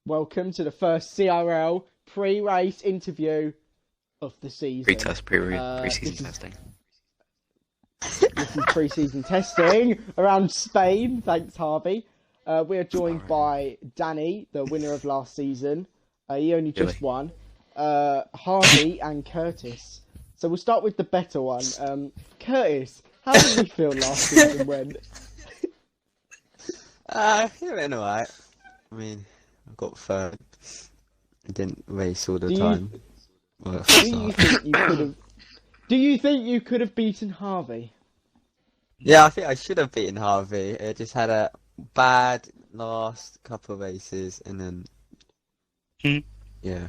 welcome to the first CRL pre-race interview of the season. Pre-season testing. This is pre-season testing around Spain. Thanks, Harvey. We are joined by Danny, the winner of last season. He only just won. Harvey and Curtis. So we'll start with the better one. Curtis, how did you feel last season went? It went alright. I mean, I got third. I didn't race all the time. Do you think you could have beaten Harvey? Yeah, I think I should have beaten Harvey. I just had a bad last couple of races, and then yeah.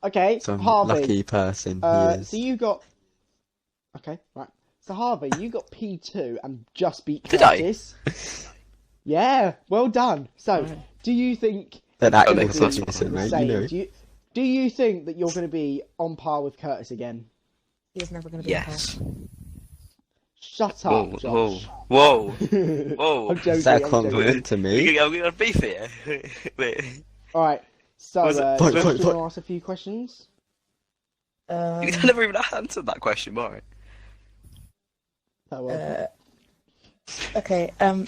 Okay, Some Harvey. Lucky person. So you got. Okay, right. So Harvey, you got P2 and just beat Curtis. Yeah, well done. So, do you think? Do you think that you're going to be on par with Curtis again? He's never going to be on par. Shut up, Josh. Whoa. I'm joking. Is that a compliment to me? Are we gonna beef here? Alright, so, do you want to ask a few questions? You never even answered that question, Maury. Okay, no,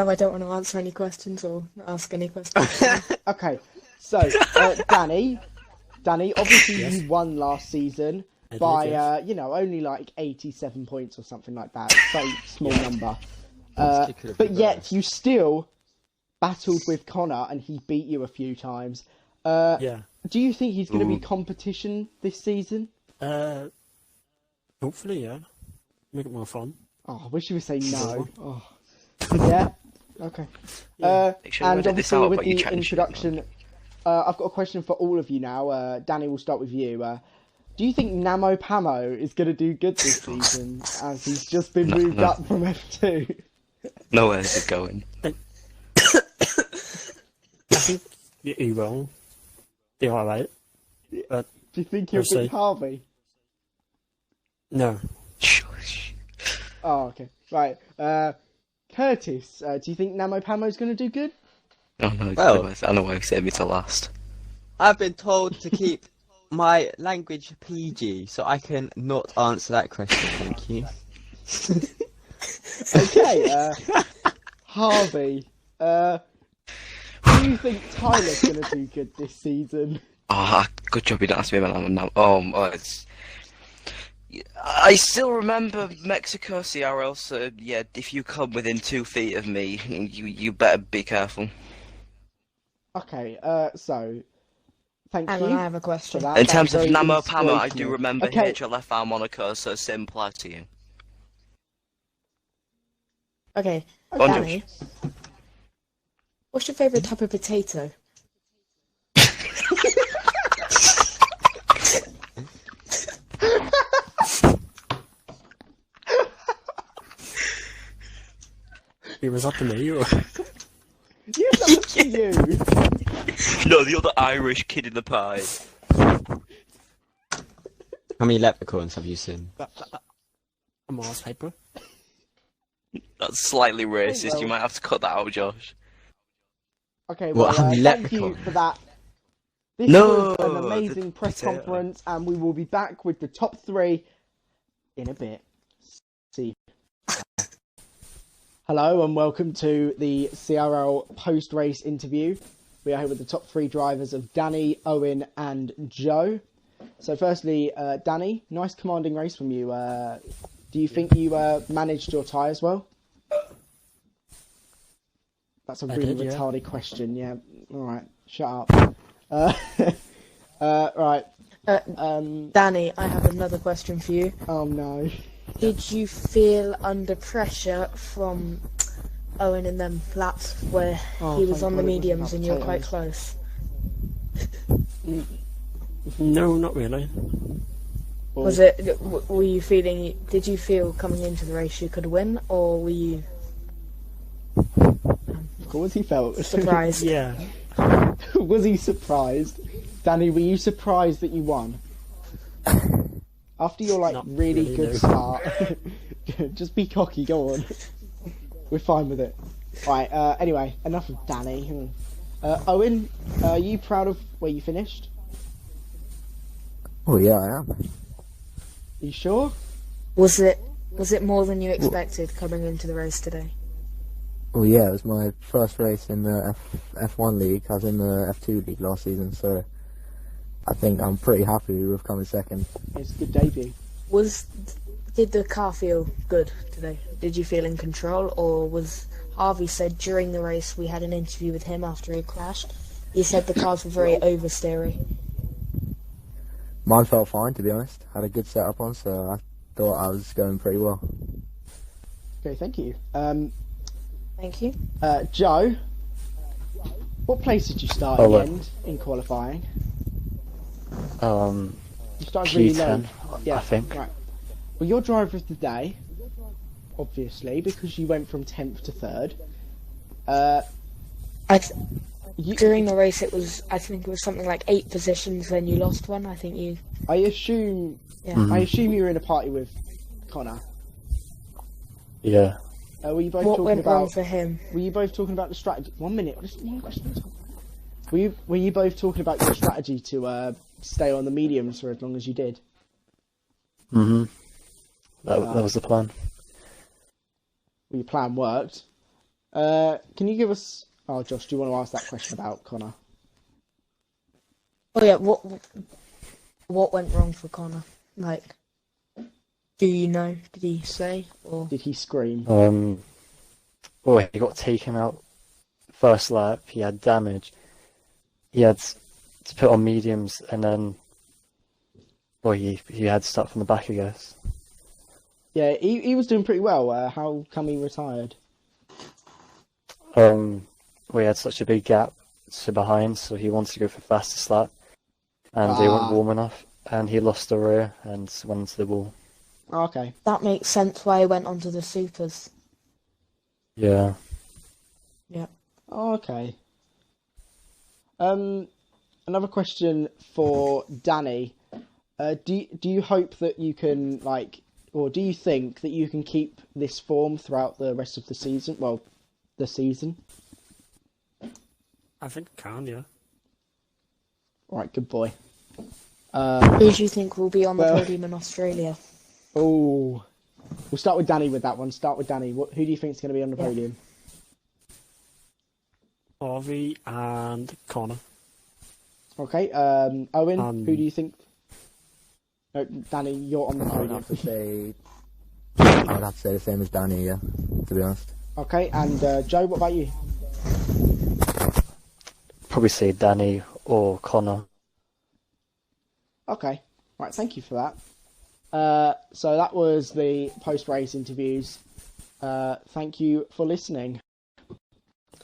I don't want to answer any questions or ask any questions. Okay, so, Danny, obviously you won last season by, only like 87 points or something like that. So small number. But yet you still battled with Connor and he beat you a few times. Yeah. Do you think he's going to be competition this season? Hopefully, yeah. Make it more fun. Oh, I wish you would say no. Oh. Yeah? Okay. And obviously with the introduction, I've got a question for all of you now. Danny, we'll start with you. Do you think Namo Pamo is going to do good this season, as he's just been moved up from F2? Nowhere's it going? I think he will. Be alright. Do you think he'll beat Harvey? No. Oh, okay. Right. Curtis, do you think Namo Pamo's going to do good? Oh, no, I know why he saved me to last. I've been told to keep my language PG, so I can not answer that question, thank you. Okay, Harvey, do you think Tyler's going to do good this season? Oh, good job you didn't ask me about that now. I still remember Mexico CRL, so yeah, if you come within 2 feet of me, you better be careful. Okay, so, thank you. And I have a question. In terms of Namo Pamo, I do remember HL F1 Monaco, so similar to you. Okay, Danny, what's your favourite type of potato? It was up to me, or? Yeah, that was to you. No, the other Irish kid in the pie. How many leprechauns have you seen? A Mars paper. That's slightly racist, you might have to cut that out, Josh. Okay, well, thank you for that. This was an amazing press conference, and we will be back with the top 3 in a bit. See. Hello and welcome to the CRL post-race interview. We are here with the top 3 drivers of Danny, Owen and Joe. So firstly, Danny, nice commanding race from you. Do you think you managed your tyres well? That's a really retarded question, yeah. Alright, shut up. Right. Danny, I have another question for you. Oh no. Did you feel under pressure from Owen in them laps where he was on the mediums and you were quite close? No, not really. Was it? Were you feeling? Did you feel coming into the race you could win, or were you? Of course, he felt surprised. Yeah. Was he surprised? Danny, were you surprised that you won? After your really good start, Just be cocky. Go on. We're fine with it. Right. Anyway, enough of Danny. Owen, are you proud of where you finished? Oh yeah, I am. Are you sure? Was it more than you expected coming into the race today? Well, yeah, it was my first race in the F1 league. I was in the F2 league last season, so I think I'm pretty happy with coming second. It's a good debut. Did the car feel good today? Did you feel in control, or was Harvey said during the race, we had an interview with him after he crashed, he said the cars were very oversteery. Mine felt fine, to be honest. Had a good setup on, so I thought I was going pretty well. Okay, thank you. Thank you. Joe, what place did you start in the end in qualifying? You started really low. I think. Right. Well, you're driver of the day, obviously, because you went from 10th to 3rd. During the race, I think it was something like 8 positions. Then you lost one. I think you. I assume. Yeah. I assume you were in a party with Connor. Yeah. Were you both What talking went about? wrong for him? Were you both talking about the strategy? 1 minute. Just one question. Were you both talking about your strategy to stay on the mediums for as long as you did? Mhm. That was the plan. Well, your plan worked. Can you give us? Oh, Josh, do you want to ask that question about Connor? Oh yeah. What went wrong for Connor? Like, do you know? Did he say or? Did he scream? Well, he got taken out first lap. He had damage. He had to put on mediums, and then, well, he had to start from the back, I guess. Yeah, he was doing pretty well. How come he retired? We had such a big gap to behind, so he wanted to go for fastest lap, and they weren't warm enough, and he lost the rear and went into the wall. Oh, okay. That makes sense why he went onto the supers. Yeah. Yeah. Oh, okay. Another question for Danny. Do you hope that you can or do you think that you can keep this form throughout the rest of the season? Well, the season. I think I can, yeah. All right, good boy. Who do you think will be on the podium in Australia? Oh, we'll start with Danny with that one. Start with Danny. Who do you think is going to be on the podium? Harvey and Connor. Okay. Owen, who do you think? No, Danny, you're on the I'd podium. have to say the same as Danny, yeah, to be honest. Okay, and Joe, what about you? Probably say Danny or Connor. Okay. Right, thank you for that. So that was the post-race interviews. Thank you for listening.